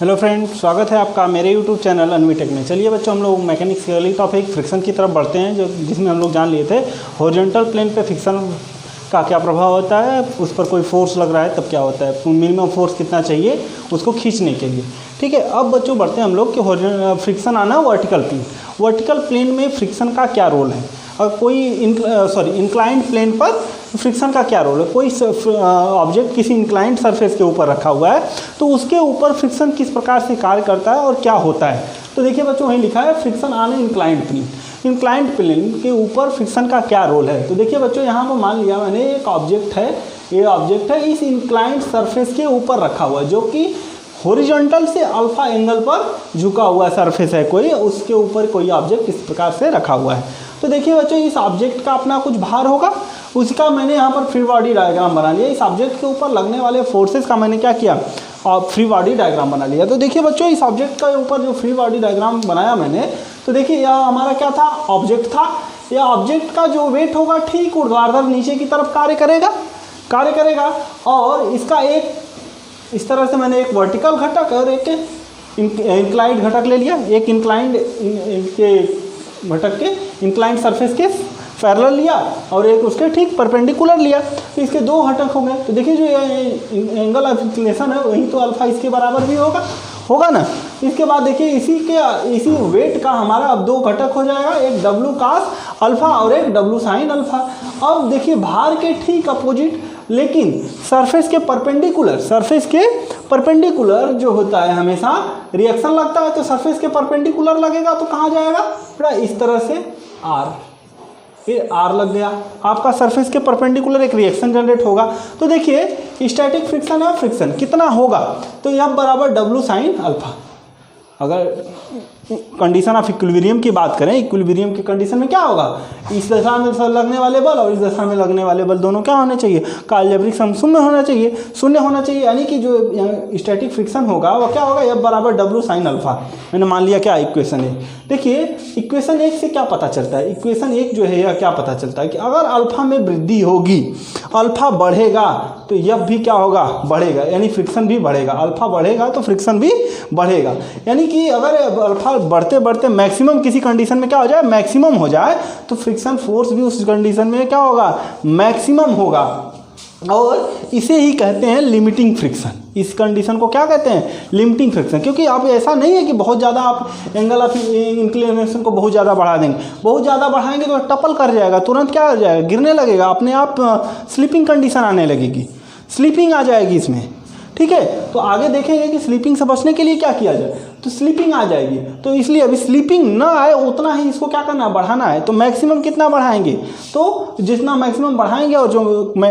Hello friend, स्वागत है आपका मेरे यूट्यूब चैनल अनवीटेक में। चलिए बच्चों, हम लोग मैकेनिक्स के अगली टॉपिक फ्रिक्शन की तरफ बढ़ते हैं, जिसमें हम लोग जान लिए थे हॉरिजॉन्टल प्लेन पे फ्रिक्शन का क्या प्रभाव होता है, उस पर कोई फोर्स लग रहा है तब क्या होता है, मिनिमम फोर्स कितना चाहिए उसको खींचने के लिए। ठीक है, अब बच्चों बढ़ते हैं हम लोग कि फ्रिक्शन आना वर्टिकल प्लेन में फ्रिक्शन का क्या रोल है, और कोई इंक्लाइंड प्लेन पर फ्रिक्शन का क्या रोल है। कोई ऑब्जेक्ट किसी इंक्लाइंड सरफेस के ऊपर रखा हुआ है तो उसके ऊपर फ्रिक्शन किस प्रकार से कार्य करता है और क्या होता है। तो देखिए बच्चों, वहीं लिखा है फ्रिक्शन ऑन इंक्लाइंड प्लेन के ऊपर फ्रिक्शन का क्या रोल है। तो देखिए बच्चों, यहाँ पर मान लिया मैंने एक ऑब्जेक्ट है, ये ऑब्जेक्ट है इस इंक्लाइंड सरफेस के ऊपर रखा हुआ है, जो कि हॉरिजॉन्टल से अल्फा एंगल पर झुका हुआ सरफेस है कोई, उसके ऊपर कोई ऑब्जेक्ट इस प्रकार से रखा हुआ है। तो देखिए बच्चों, इस ऑब्जेक्ट का अपना कुछ भार होगा, उसका मैंने यहाँ पर फ्री बॉडी डायग्राम बना लिया। इस ऑब्जेक्ट के ऊपर लगने वाले फोर्सेस का मैंने क्या किया, और फ्री बॉडी डायग्राम बना लिया। तो देखिए बच्चों, इस ऑब्जेक्ट के ऊपर जो फ्री बॉडी डायग्राम बनाया मैंने, तो देखिए यह हमारा क्या था, ऑब्जेक्ट था। यह ऑब्जेक्ट का जो वेट होगा ठीक ऊर्ध्वाधर नीचे की तरफ कार्य करेगा, और इसका एक इस तरह से मैंने एक वर्टिकल घटक और एक इंक्लाइंड घटक ले लिया। एक इंक्लाइंड के घटक के इंक्लाइंड सरफेस के पैरेलल लिया और एक उसके ठीक परपेंडिकुलर लिया, तो इसके दो घटक हो गए। तो देखिए जो एंगल ऑफ इंक्लिनेशन है वही तो अल्फा इसके बराबर भी होगा ना। इसके बाद देखिए इसी वेट का हमारा अब दो घटक हो जाएगा, एक डब्लू कास अल्फा और एक डब्लू साइन अल्फा। अब देखिए भार के ठीक अपोजिट, लेकिन सरफेस के परपेंडिकुलर जो होता है हमेशा रिएक्शन लगता है, तो सरफेस के परपेंडिकुलर लगेगा तो कहाँ जाएगा बेटा, इस तरह से आर, ये आर लग गया, आपका सरफेस के परपेंडिकुलर एक रिएक्शन जनरेट होगा। तो देखिए स्टैटिक फ्रिक्शन है, फ्रिक्शन कितना होगा, तो F बराबर डब्लू साइन अल्फा। अगर कंडीशन ऑफ इक्विलिब्रियम की बात करें, इक्विलिब्रियम की कंडीशन में क्या होगा, इस दशा में लगने वाले बल और इस दशा में लगने वाले बल दोनों क्या होने चाहिए, का अलजेब्रिक सम शून्य होना चाहिए। यानी कि जो स्टैटिक फ्रिक्शन होगा वो क्या होगा, F बराबर डब्लू साइन अल्फा। मैंने मान लिया क्या, इक्वेशन एक। देखिए इक्वेशन एक से क्या पता चलता है, इक्वेशन एक जो है यह क्या पता चलता है कि अगर अल्फा में वृद्धि होगी, अल्फा बढ़ेगा तो F भी क्या होगा, बढ़ेगा, यानी फ्रिक्शन भी बढ़ेगा। अल्फा बढ़ेगा तो फ्रिक्शन भी बढ़ेगा। यानी कि अगर अल्फा बढ़ते बढ़ते मैक्सिमम किसी कंडीशन में क्या हो जाए, मैक्सिमम हो जाए, तो फ्रिक्शन फोर्स भी उस कंडीशन में क्या होगा, मैक्सिमम होगा। और इसे ही कहते हैं लिमिटिंग फ्रिक्शन। इस कंडीशन को क्या कहते हैं, लिमिटिंग फ्रिक्शन। क्योंकि आप ऐसा नहीं है कि बहुत ज़्यादा आप एंगल ऑफ इंक्लिनेशन को बहुत ज़्यादा बढ़ा देंगे, बहुत ज़्यादा बढ़ाएंगे तो टपल कर जाएगा, तुरंत क्या हो जाएगा, गिरने लगेगा, अपने आप स्लीपिंग कंडीशन आने लगेगी, स्लीपिंग आ जाएगी इसमें। ठीक है, तो आगे देखेंगे कि स्लीपिंग से बचने के लिए क्या किया जाए, तो स्लीपिंग आ जाएगी। तो इसलिए अभी स्लीपिंग ना आए उतना ही इसको क्या करना है, बढ़ाना है। तो मैक्सिमम कितना बढ़ाएंगे, तो जितना मैक्सिमम बढ़ाएंगे और जो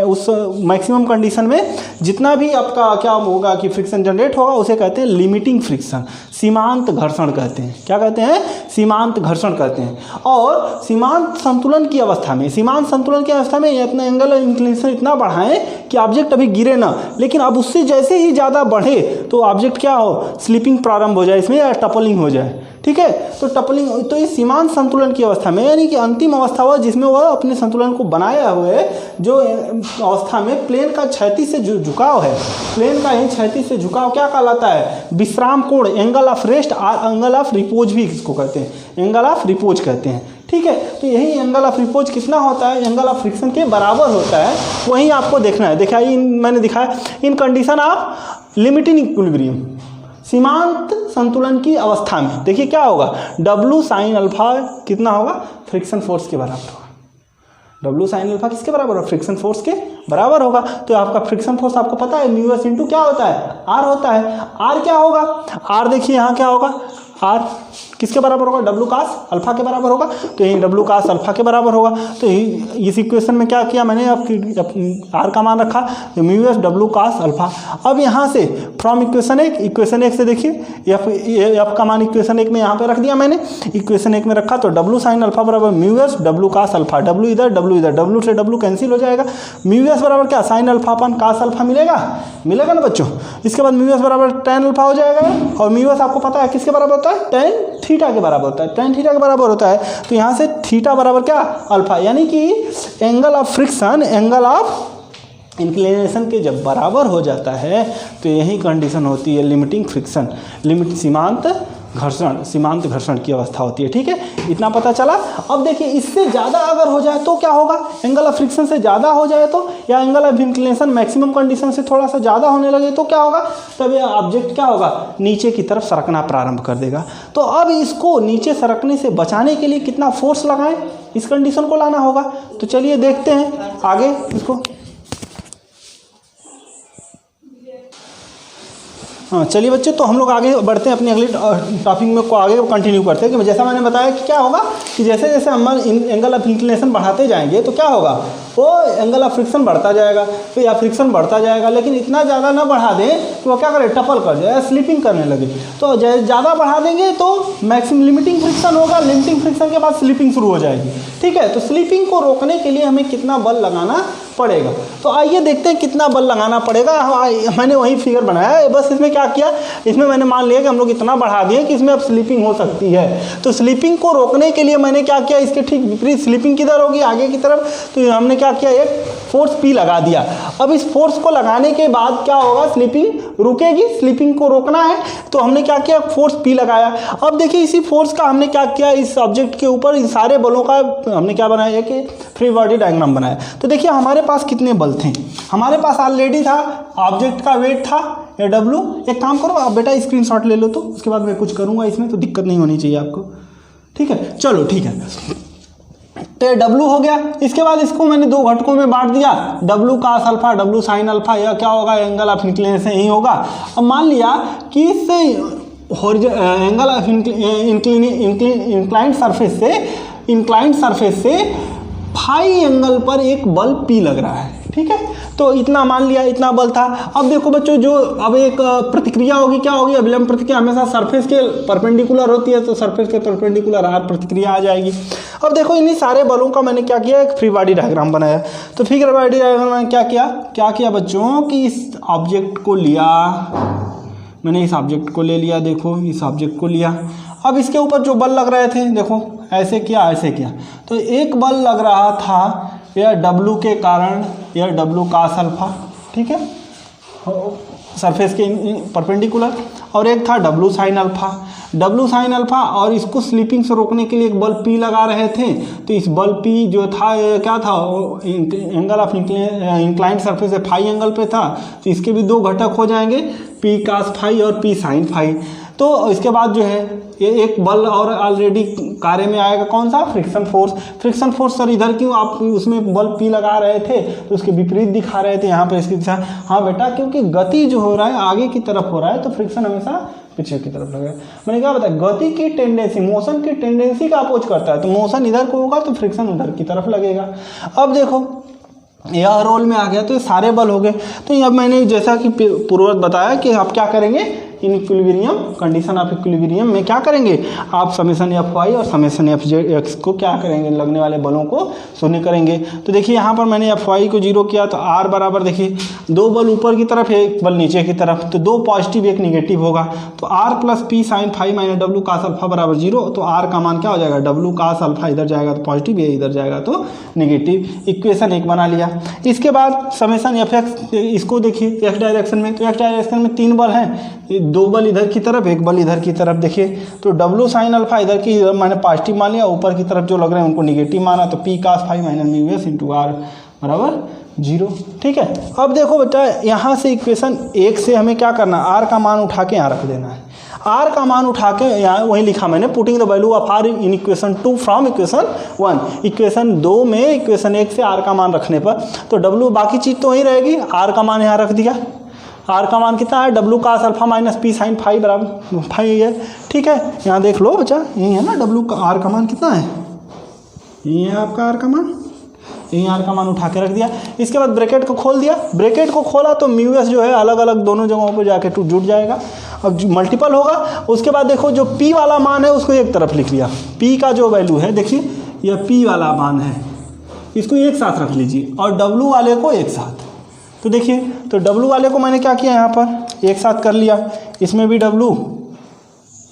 उस मैक्सिमम कंडीशन में जितना भी आपका क्या होगा कि फ्रिक्शन जनरेट होगा, उसे कहते हैं लिमिटिंग फ्रिक्शन, सीमांत घर्षण कहते हैं। क्या कहते हैं, सीमांत घर्षण कहते हैं। और सीमांत संतुलन की अवस्था में इतना एंगल इंक्लिनेशन इतना बढ़ाएं कि ऑब्जेक्ट अभी गिरे ना, लेकिन अब उससे जैसे ही ज़्यादा बढ़े तो ऑब्जेक्ट क्या हो, स्लीपिंग प्रारंभ हो जाए इसमें, या टपलिंग हो जाए। ठीक है, तो टपलिंग, तो इस सीमांत संतुलन की अवस्था में, यानी कि अंतिम अवस्था हुआ जिसमें वह अपने संतुलन को बनाया हुए, जो अवस्था में प्लेन का क्षैतिज से झुकाव है, प्लेन का ही क्षैतिज से झुकाव क्या कहलाता है, विश्राम कोण, angle of rest, angle of repose भी इसको कहते हैं, एंगल ऑफ रिपोज कहते हैं। ठीक है, तो यही एंगल ऑफ रिपोज कितना होता है, एंगल ऑफ फ्रिक्शन के बराबर होता है, वही आपको देखना है। दिखाई मैंने दिखाया इन कंडीशन ऑफ लिमिटिंग इक्विलिब्रियम, सीमांत संतुलन की अवस्था में देखिए क्या होगा, डब्लू साइन अल्फा कितना होगा, फ्रिक्शन फोर्स के बराबर होगा। डब्लू साइन अल्फा किसके बराबर होगा, फ्रिक्शन फोर्स के बराबर होगा। तो आपका फ्रिक्शन फोर्स आपको पता है म्यू एस इंटू क्या होता है, आर होता है। आर क्या होगा, आर देखिए यहाँ क्या होगा, आर किसके बराबर होगा, डब्लू कास अल्फा के बराबर होगा। तो यही डब्लू कास अल्फा के बराबर होगा। तो इस इक्वेशन में क्या किया मैंने, आर का मान रखा, तो mu S W cos alpha. अब यहाँ से फ्रॉम इक्वेशन एक से देखिए एफ का मान इक्वेशन एक में यहाँ पे रख दिया मैंने, इक्वेशन एक में रखा, तो डब्लू साइन अल्फा बराबर mu S W cos alpha, W इधर डब्लू से डब्लू कैंसिल हो जाएगा, म्यू एस बराबर क्या, साइन अल्फा अपन कास अल्फा मिलेगा ना बच्चों। इसके बाद म्यू एस बराबर टेन अल्फा हो जाएगा, और म्यू एस आपको पता है किसके बराबर होता है, टेन थीटा के बराबर होता है, टेन थीटा के बराबर होता है। तो यहाँ से थीटा बराबर क्या, अल्फा, यानी कि angle of friction, angle of inclination के जब बराबर हो जाता है तो यही कंडीशन होती है लिमिटिंग फ्रिक्शन, सीमांत घर्षण की अवस्था होती है। ठीक है, इतना पता चला। अब देखिए इससे ज़्यादा अगर हो जाए तो क्या होगा, एंगल ऑफ फ्रिक्शन से ज़्यादा हो जाए तो, या angle of inclination maximum condition से थोड़ा सा ज़्यादा होने लगे तो क्या होगा, तब यह ऑब्जेक्ट क्या होगा, नीचे की तरफ सरकना प्रारंभ कर देगा। तो अब इसको नीचे सरकने से बचाने के लिए कितना फोर्स लगाएं, इस कंडीशन को लाना होगा। तो चलिए देखते हैं आगे इसको। हाँ चलिए बच्चे, तो हम लोग आगे बढ़ते हैं अपनी अगली टॉपिक में को आगे कंटिन्यू करते हैं कि जैसा मैंने बताया कि क्या होगा कि जैसे जैसे हम एंगल ऑफ इंक्लिनेशन बढ़ाते जाएंगे तो क्या होगा, वो एंगल ऑफ फ्रिक्शन बढ़ता जाएगा, तो या फ्रिक्शन बढ़ता जाएगा, लेकिन इतना ज़्यादा ना बढ़ा दें कि वो क्या करे, टपल कर जाए, स्लिपिंग करने लगे। तो ज़्यादा बढ़ा देंगे तो मैक्सिमम लिमिटिंग फ्रिक्शन होगा, लिमिटिंग फ्रिक्शन के बाद स्लिपिंग शुरू हो जाएगी। ठीक है, तो स्लिपिंग को रोकने के लिए हमें कितना बल लगाना पड़ेगा, तो आइए देखते हैं कितना बल लगाना पड़ेगा। मैंने वही फिगर बनाया है, बस इसमें क्या किया, इसमें मैंने मान लिया कि हम लोग इतना बढ़ा दिए कि इसमें अब स्लिपिंग हो सकती है। तो स्लिपिंग को रोकने के लिए मैंने क्या किया, इसके ठीक विपरीत स्लिपिंग किधर होगी, आगे की तरफ, तो हमने क्या किया, एक फोर्स P लगा दिया। अब इस फोर्स को लगाने के बाद क्या होगा, स्लिपिंग रुकेगी, स्लिपिंग को रोकना है तो हमने क्या किया, फोर्स P लगाया। अब देखिए इसी फोर्स का हमने क्या किया, इस ऑब्जेक्ट के ऊपर इन सारे बलों का हमने क्या बनाया कि फ्री बॉडी डायग्राम बनाया। तो देखिए हमारे पास कितने बल थे, हमारे पास ऑलरेडी था, ऑब्जेक्ट का वेट था W। एक काम करो आप बेटा स्क्रीनशॉट ले लो, तो उसके बाद मैं कुछ करूँगा इसमें, तो दिक्कत नहीं होनी चाहिए आपको। ठीक है, चलो ठीक है, तो W हो गया। इसके बाद इसको मैंने दो घटकों में बांट दिया, W cos alpha, W sin alpha, यह क्या होगा, एंगल ऑफ इंक्लिनेशन यही होगा। अब मान लिया कि इस एंगल ऑफ इंक्लाइंड सरफेस से फाई एंगल पर एक बल P लग रहा है। ठीक है, तो इतना मान लिया, इतना बल था। अब देखो बच्चों, जो अब एक प्रतिक्रिया होगी, क्या होगी, अभिलंब प्रतिक्रिया हमेशा सरफेस के परपेंडिकुलर होती है, तो सरफेस के परपेंडिकुलर आर प्रतिक्रिया आ जाएगी। अब देखो इन्हीं सारे बलों का मैंने क्या किया, एक फ्री बॉडी डायग्राम बनाया। तो फ्री बॉडी डायग्राम में क्या किया बच्चों कि इस ऑब्जेक्ट को लिया मैंने, इस ऑब्जेक्ट को ले लिया, देखो इस ऑब्जेक्ट को लिया। अब इसके ऊपर जो बल लग रहे थे, देखो ऐसे किया, तो एक बल लग रहा था यह W के कारण, यह W cos अल्फा, ठीक है, सरफेस के परपेंडिकुलर, और एक था W sin अल्फा, और इसको स्लिपिंग से रोकने के लिए एक बल P लगा रहे थे। तो इस बल P जो था क्या था, एंगल ऑफ इंक्लाइंड सरफेस से फाई एंगल पे था, तो इसके भी दो घटक हो जाएंगे, P cos फाई और P sin फाई। तो इसके बाद जो है ये एक बल और ऑलरेडी कार्य में आएगा, कौन सा, फ्रिक्शन फोर्स। सर इधर क्यों आप उसमें बल P लगा रहे थे, तो उसके विपरीत दिखा रहे थे यहाँ पे इसकी दिशा। हाँ बेटा, क्योंकि गति जो हो रहा है आगे की तरफ हो रहा है, तो फ्रिक्शन हमेशा पीछे की तरफ लगेगा। मैंने क्या बताया, गति की टेंडेंसी, मोशन की टेंडेंसी का अपोज करता है, तो मोशन इधर को होगा तो फ्रिक्शन उधर की तरफ लगेगा। अब देखो यह रोल में आ गया, तो ये सारे बल हो गए। तो अब मैंने जैसा कि पूर्ववत बताया कि आप क्या करेंगे, in equilibrium, condition of equilibrium में क्या करेंगे, आप समेशन एफ वाई और समेशन एफ जेड एक्स को क्या करेंगे, लगने वाले बलों को शून्य करेंगे। तो देखिए यहाँ पर मैंने एफ वाई को जीरो किया, तो आर बराबर, देखिए दो बल ऊपर की तरफ है, एक बल नीचे की तरफ, तो दो पॉजिटिव एक निगेटिव होगा। तो R plus P sine five minus W cos alpha बराबर जीरो। तो आर का मान क्या हो जाएगा, डब्ल्यू कास अल्फा इधर जाएगा तो पॉजिटिव, ये इधर जाएगा तो निगेटिव। इक्वेशन एक बना लिया। इसके बाद समेशन एफ एक्स, इसको देखिए एक्स डायरेक्शन में, तो एक्स डायरेक्शन में तीन बल हैं, दो बल इधर की तरफ, एक बल इधर की तरफ। देखिए तो डब्ल्यू साइन अल्फा इधर की मैंने पॉजिटिव मान लिया, ऊपर की तरफ जो लग रहे हैं उनको निगेटिव माना, तो P cos five minus mu S into R बराबर जीरो। ठीक है, अब देखो बेटा यहाँ से इक्वेशन एक से हमें क्या करना, आर का मान उठा के यहाँ रख देना है। आर का मान उठा के यहाँ वही लिखा मैंने, putting the value of R in equation 2 from equation 1। Equation 2 में इक्वेशन 1 से आर का मान रखने पर तो डब्ल्यू बाकी चीज़ तो वही रहेगी, आर का मान यहाँ रख दिया। आर का मान कितना है, W cos alpha minus P sine five बराबर फाइव है। ठीक है, यहाँ देख लो बच्चा, यही है ना डब्ल्यू का, आर का मान कितना है, यही है आपका आर का मान, यही आर का मान उठा के रख दिया। इसके बाद ब्रैकेट को खोल दिया, ब्रैकेट को खोला तो म्यू एस जो है अलग अलग दोनों जगहों पर जाके जुड़ जाएगा, अब मल्टीपल होगा। उसके बाद देखो जो P वाला मान है उसको एक तरफ लिख लिया, P का जो वैल्यू है देखिए यह P वाला मान है, इसको एक साथ रख लीजिए, और W वाले को एक साथ। तो देखिए तो W वाले को मैंने क्या किया, यहाँ पर एक साथ कर लिया, इसमें भी W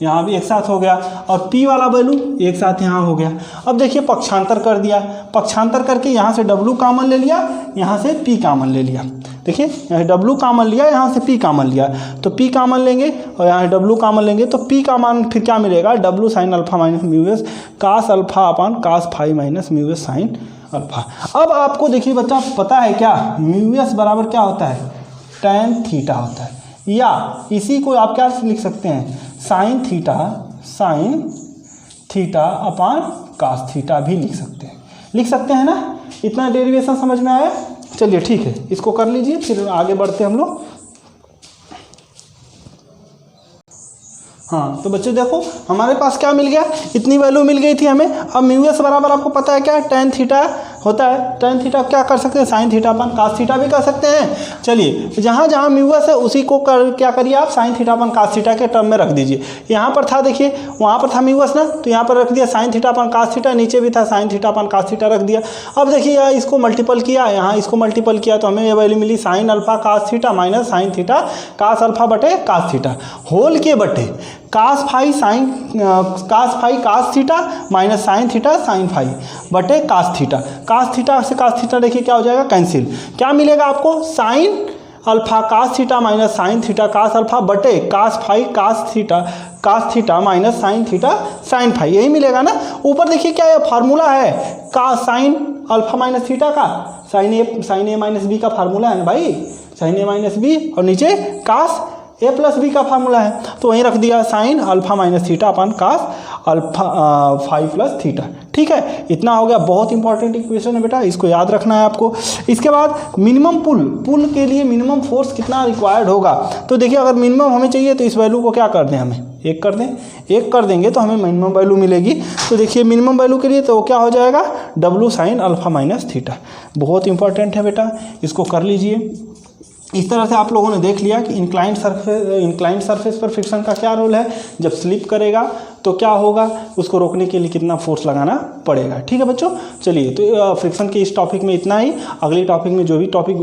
यहाँ भी एक साथ हो गया, और P वाला वैल्यू एक साथ यहाँ हो गया। अब देखिए पक्षांतर कर दिया, पक्षांतर करके यहाँ से W कॉमन ले लिया, यहाँ से P कॉमन ले लिया। देखिए यहाँ W कॉमन लिया, यहाँ से P कॉमन लिया, तो P कॉमन लेंगे और यहाँ W कॉमन लेंगे, तो P का मान फिर क्या मिलेगा, W sine alpha minus mu S cos alpha upon cos phi minus mu S sine alpha. अब आपको देखिए बच्चा पता है क्या, म्यू एस बराबर क्या होता है, tan थीटा होता है, या इसी को आप क्या लिख सकते हैं, sine theta upon cos theta भी लिख सकते हैं ना। इतना डेरिवेशन समझ में आया। चलिए ठीक है, इसको कर लीजिए, फिर आगे बढ़ते हम लोग। हाँ तो बच्चों देखो हमारे पास क्या मिल गया, इतनी वैल्यू मिल गई थी हमें। अब म्यू एस बराबर आपको पता है क्या, tan थीटा होता है। tan थीटा क्या कर सकते हैं, साइन थीटा अपन कास थीटा भी कर सकते हैं। चलिए जहाँ जहाँ म्यू एस है उसी को क्या करिए आप, साइन थीटा अपन कास थीटा के टर्म में रख दीजिए। यहाँ पर था देखिए, वहाँ पर था म्यू एस ना, तो यहाँ पर रख दिया साइन थीटा अपन कास थीटा, नीचे भी था साइन थीटा अपन कास थीटा रख दिया। अब देखिए इसको मल्टीपल किया, यहाँ इसको मल्टीपल किया, तो हमें ये वैल्यू मिली sine alpha cos theta minus sine theta cos alpha बटे कास थीटा होल के बटे cos phi cos theta minus sine theta sine phi बटे कास थीटा। कास थीटा से कास थीटा देखिए क्या हो जाएगा, कैंसिल। क्या मिलेगा आपको, sine alpha cos theta minus sine theta cos alpha बटे cos phi cos theta minus sine theta sine phi, यही मिलेगा ना। ऊपर देखिए क्या है, फार्मूला है का साइन अल्फा माइनस थीटा का साइन ए माइनस बी का फार्मूला है ना भाई, साइन ए माइनस बी, और नीचे कास ए प्लस बी का फार्मूला है, तो वहीं रख दिया साइन अल्फा माइनस थीटा अपन cos alpha phi plus theta. ठीक है, इतना हो गया। बहुत इंपॉर्टेंट इक्वेशन है बेटा, इसको याद रखना है आपको। इसके बाद मिनिमम पुल के लिए मिनिमम फोर्स कितना रिक्वायर्ड होगा, तो देखिए अगर मिनिमम हमें चाहिए तो इस वैल्यू को क्या कर दें, हमें एक कर दें, एक कर देंगे तो हमें मिनिमम वैल्यू मिलेगी। तो देखिए मिनिमम वैल्यू के लिए तो क्या हो जाएगा, W sine alpha minus theta. बहुत इंपॉर्टेंट है बेटा, इसको कर लीजिए। इस तरह से आप लोगों ने देख लिया कि इंक्लाइंड सरफेस पर फ्रिक्शन का क्या रोल है। जब स्लिप करेगा तो क्या होगा, उसको रोकने के लिए कितना फोर्स लगाना पड़ेगा। ठीक है बच्चों, चलिए तो फ्रिक्शन के इस टॉपिक में इतना ही। अगले टॉपिक में जो भी टॉपिक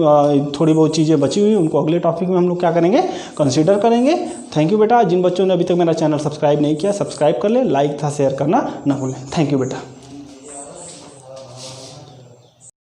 थोड़ी बहुत चीज़ें बची हुई उनको अगले टॉपिक में हम लोग क्या करेंगे, कंसीडर करेंगे। थैंक यू बेटा। जिन बच्चों ने अभी तक मेरा चैनल सब्सक्राइब नहीं किया, सब्सक्राइब कर ले, लाइक था शेयर करना ना भूलें। थैंक यू बेटा।